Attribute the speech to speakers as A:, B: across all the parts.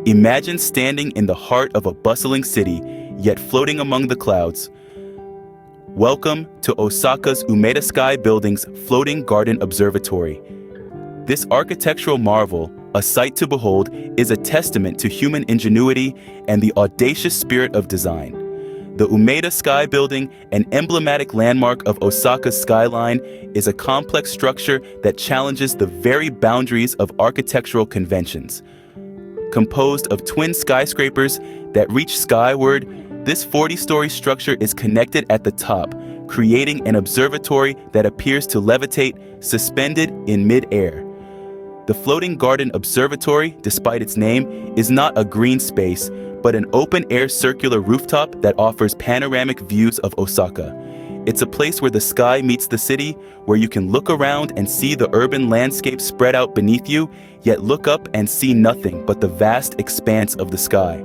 A: Imagine standing in the heart of a bustling city, yet floating among the clouds. Welcome to Osaka's Umeda Sky building's floating garden observatory. This architectural marvel, a sight to behold, is a testament to human ingenuity and the audacious spirit of design. The Umeda Sky building, an emblematic landmark of Osaka's skyline, is a complex structure that challenges the very boundaries of architectural conventions. Composed of twin skyscrapers that reach skyward, this 40-story structure is connected at the top, creating an observatory that appears to levitate, suspended in mid-air. The Floating Garden Observatory, despite its name, is not a green space, but an open-air circular rooftop that offers panoramic views of Osaka. It's a place where the sky meets the city, where you can look around and see the urban landscape spread out beneath you, yet look up and see nothing but the vast expanse of the sky.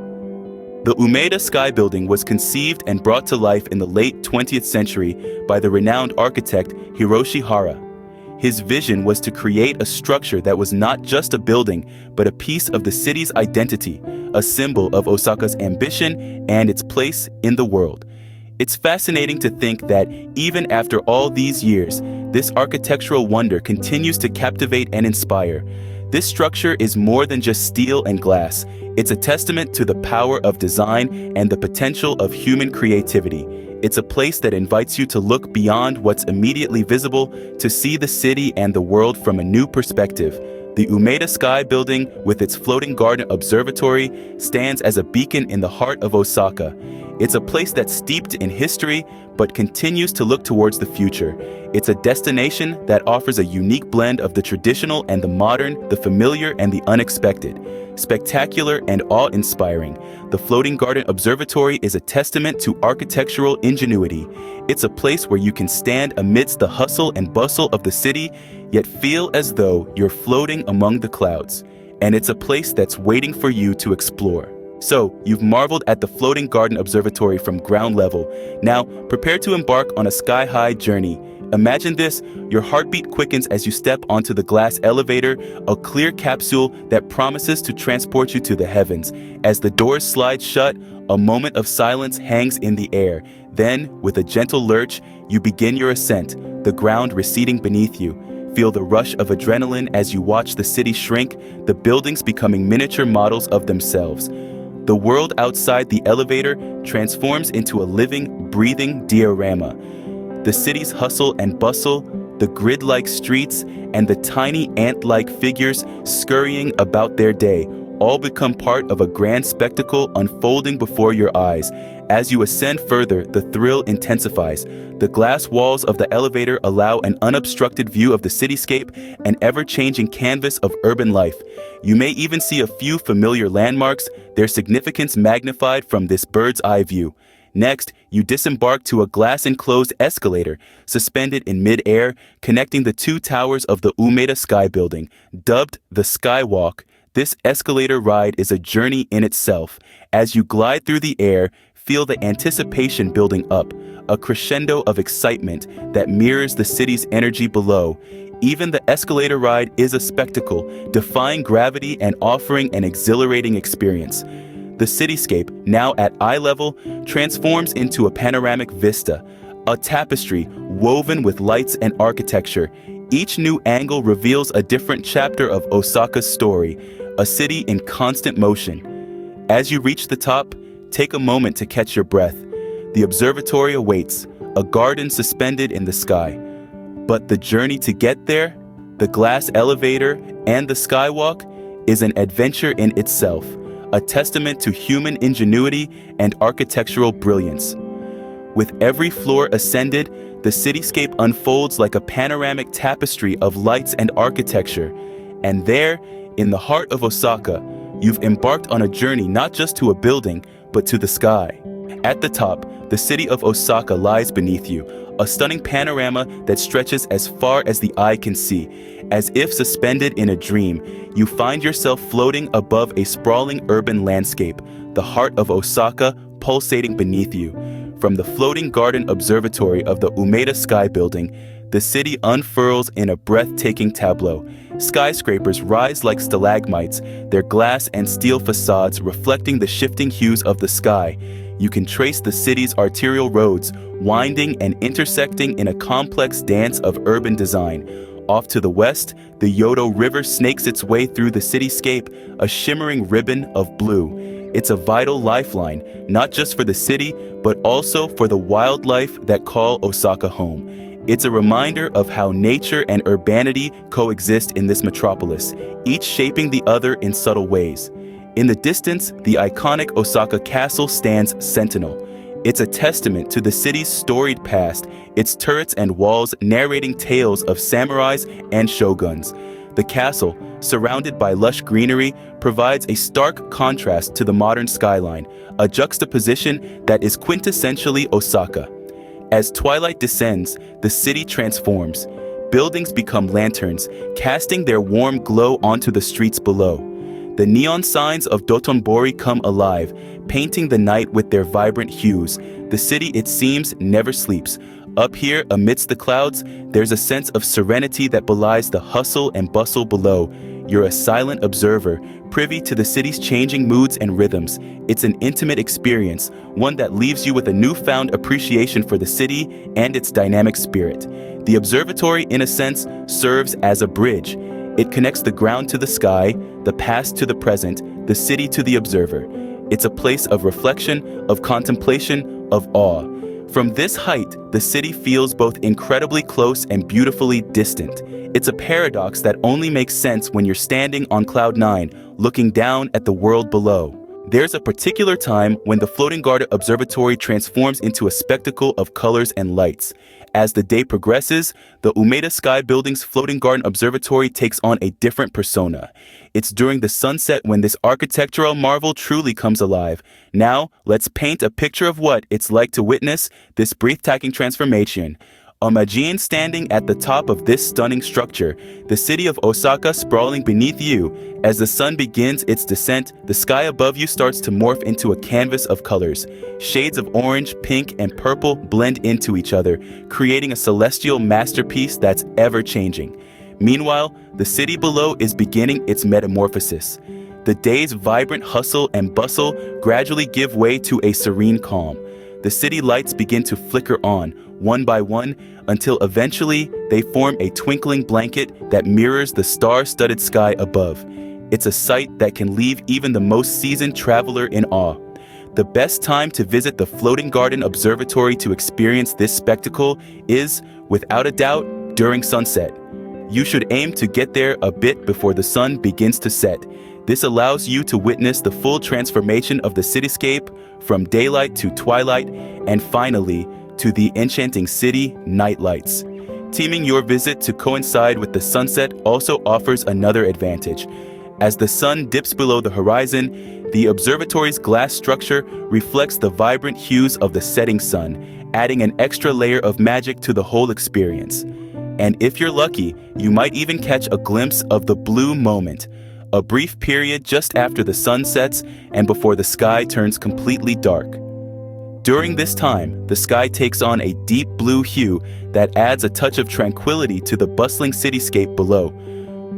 A: The Umeda Sky building was conceived and brought to life in the late 20th century by the renowned architect Hiroshi Hara. His vision was to create a structure that was not just a building, but a piece of the city's identity, a symbol of Osaka's ambition and its place in the world. It's fascinating to think that even after all these years, this architectural wonder continues to captivate and inspire. This structure is more than just steel and glass. It's a testament to the power of design and the potential of human creativity. It's a place that invites you to look beyond what's immediately visible, to see the city and the world from a new perspective. The Umeda Sky building, with its floating garden observatory, stands as a beacon in the heart of Osaka. It's a place that's steeped in history, but continues to look towards the future. It's a destination that offers a unique blend of the traditional and the modern, the familiar and the unexpected. Spectacular and awe-inspiring, the Floating Garden Observatory is a testament to architectural ingenuity. It's a place where you can stand amidst the hustle and bustle of the city, yet feel as though you're floating among the clouds. And it's a place that's waiting for you to explore. So, you've marveled at the Floating Garden Observatory from ground level. Now, prepare to embark on a sky-high journey. Imagine this, your heartbeat quickens as you step onto the glass elevator, a clear capsule that promises to transport you to the heavens. As the doors slide shut, a moment of silence hangs in the air. Then, with a gentle lurch, you begin your ascent, the ground receding beneath you. Feel the rush of adrenaline as you watch the city shrink, the buildings becoming miniature models of themselves. The world outside the elevator transforms into a living, breathing diorama. The city's hustle and bustle, the grid-like streets, and the tiny ant-like figures scurrying about their day all become part of a grand spectacle unfolding before your eyes. As you ascend further, the thrill intensifies. The glass walls of the elevator allow an unobstructed view of the cityscape, an ever-changing canvas of urban life. You may even see a few familiar landmarks, their significance magnified from this bird's-eye view. Next, you disembark to a glass-enclosed escalator, suspended in mid-air, connecting the two towers of the Umeda Sky building. Dubbed the Skywalk, this escalator ride is a journey in itself. As you glide through the air, feel the anticipation building up, a crescendo of excitement that mirrors the city's energy below. Even the escalator ride is a spectacle, defying gravity and offering an exhilarating experience. The cityscape, now at eye level, transforms into a panoramic vista, a tapestry woven with lights and architecture. Each new angle reveals a different chapter of Osaka's story, a city in constant motion. As you reach the top, take a moment to catch your breath. The observatory awaits, a garden suspended in the sky. But the journey to get there, the glass elevator, and the skywalk, is an adventure in itself, a testament to human ingenuity and architectural brilliance. With every floor ascended, the cityscape unfolds like a panoramic tapestry of lights and architecture. And there, in the heart of Osaka, you've embarked on a journey not just to a building, but to the sky. At the top, the city of Osaka lies beneath you, a stunning panorama that stretches as far as the eye can see. As if suspended in a dream, you find yourself floating above a sprawling urban landscape, the heart of Osaka pulsating beneath you. From the Floating Garden Observatory of the Umeda Sky building, the city unfurls in a breathtaking tableau. Skyscrapers rise like stalagmites, their glass and steel facades reflecting the shifting hues of the sky. You can trace the city's arterial roads, winding and intersecting in a complex dance of urban design. Off to the west, the Yodo River snakes its way through the cityscape, a shimmering ribbon of blue. It's a vital lifeline, not just for the city, but also for the wildlife that call Osaka home. It's a reminder of how nature and urbanity coexist in this metropolis, each shaping the other in subtle ways. In the distance, the iconic Osaka Castle stands sentinel. It's a testament to the city's storied past, its turrets and walls narrating tales of samurais and shoguns. The castle, surrounded by lush greenery, provides a stark contrast to the modern skyline, a juxtaposition that is quintessentially Osaka. As twilight descends, the city transforms. Buildings become lanterns, casting their warm glow onto the streets below. The neon signs of Dotonbori come alive, painting the night with their vibrant hues. The city, it seems, never sleeps. Up here, amidst the clouds, there's a sense of serenity that belies the hustle and bustle below. You're a silent observer, privy to the city's changing moods and rhythms. It's an intimate experience, one that leaves you with a newfound appreciation for the city and its dynamic spirit. The observatory, in a sense, serves as a bridge. It connects the ground to the sky, the past to the present, the city to the observer. It's a place of reflection, of contemplation, of awe. From this height, the city feels both incredibly close and beautifully distant. It's a paradox that only makes sense when you're standing on cloud 9, looking down at the world below. There's a particular time when the Floating Garden Observatory transforms into a spectacle of colors and lights. As the day progresses, the Umeda Sky building's Floating Garden Observatory takes on a different persona. It's during the sunset when this architectural marvel truly comes alive. Now, let's paint a picture of what it's like to witness this breathtaking transformation. Imagine standing at the top of this stunning structure, the city of Osaka sprawling beneath you. As the sun begins its descent, the sky above you starts to morph into a canvas of colors. Shades of orange, pink, and purple blend into each other, creating a celestial masterpiece that's ever-changing. Meanwhile, the city below is beginning its metamorphosis. The day's vibrant hustle and bustle gradually give way to a serene calm. The city lights begin to flicker on, one by one, until eventually they form a twinkling blanket that mirrors the star-studded sky above. It's a sight that can leave even the most seasoned traveler in awe. The best time to visit the Floating Garden Observatory to experience this spectacle is, without a doubt, during sunset. You should aim to get there a bit before the sun begins to set. This allows you to witness the full transformation of the cityscape from daylight to twilight, and finally, to the enchanting city night lights. Teaming your visit to coincide with the sunset also offers another advantage. As the sun dips below the horizon, the observatory's glass structure reflects the vibrant hues of the setting sun, adding an extra layer of magic to the whole experience. And if you're lucky, you might even catch a glimpse of the blue moment, a brief period just after the sun sets and before the sky turns completely dark. During this time, the sky takes on a deep blue hue that adds a touch of tranquility to the bustling cityscape below.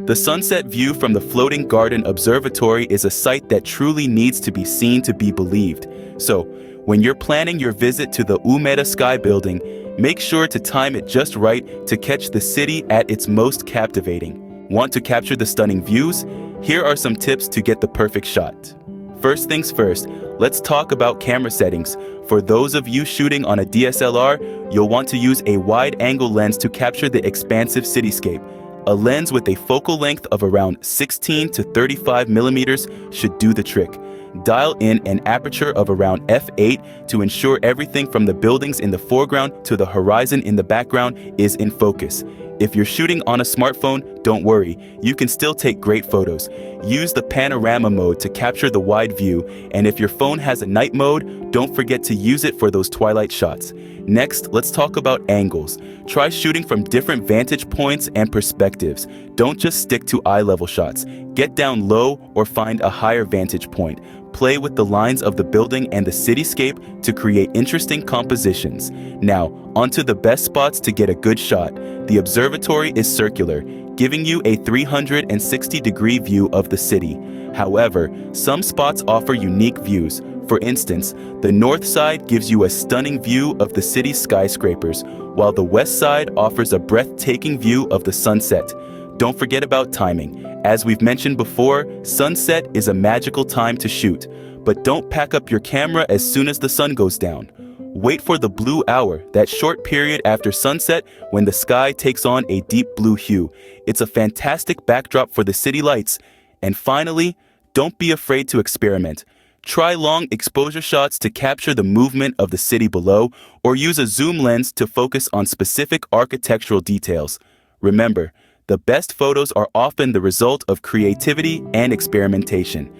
A: The sunset view from the Floating Garden Observatory is a sight that truly needs to be seen to be believed. So, when you're planning your visit to the Umeda Sky building, make sure to time it just right to catch the city at its most captivating. Want to capture the stunning views? Here are some tips to get the perfect shot. First things first, let's talk about camera settings. For those of you shooting on a DSLR, you'll want to use a wide-angle lens to capture the expansive cityscape. A lens with a focal length of around 16 to 35 millimeters should do the trick. Dial in an aperture of around f8 to ensure everything from the buildings in the foreground to the horizon in the background is in focus. If you're shooting on a smartphone, don't worry, you can still take great photos. Use the panorama mode to capture the wide view, and if your phone has a night mode, don't forget to use it for those twilight shots. Next, let's talk about angles. Try shooting from different vantage points and perspectives. Don't just stick to eye-level shots. Get down low or find a higher vantage point. play with the lines of the building and the cityscape to create interesting compositions. Now, onto the best spots to get a good shot. The observatory is circular, giving you a 360-degree view of the city. However, some spots offer unique views. For instance, the north side gives you a stunning view of the city's skyscrapers, while the west side offers a breathtaking view of the sunset. Don't forget about timing. As we've mentioned before, sunset is a magical time to shoot, but don't pack up your camera as soon as the sun goes down. Wait for the blue hour, that short period after sunset when the sky takes on a deep blue hue. It's a fantastic backdrop for the city lights. And finally, don't be afraid to experiment. Try long exposure shots to capture the movement of the city below, or use a zoom lens to focus on specific architectural details. Remember, the best photos are often the result of creativity and experimentation.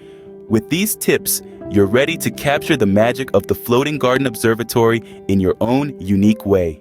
A: With these tips, you're ready to capture the magic of the Floating Garden Observatory in your own unique way.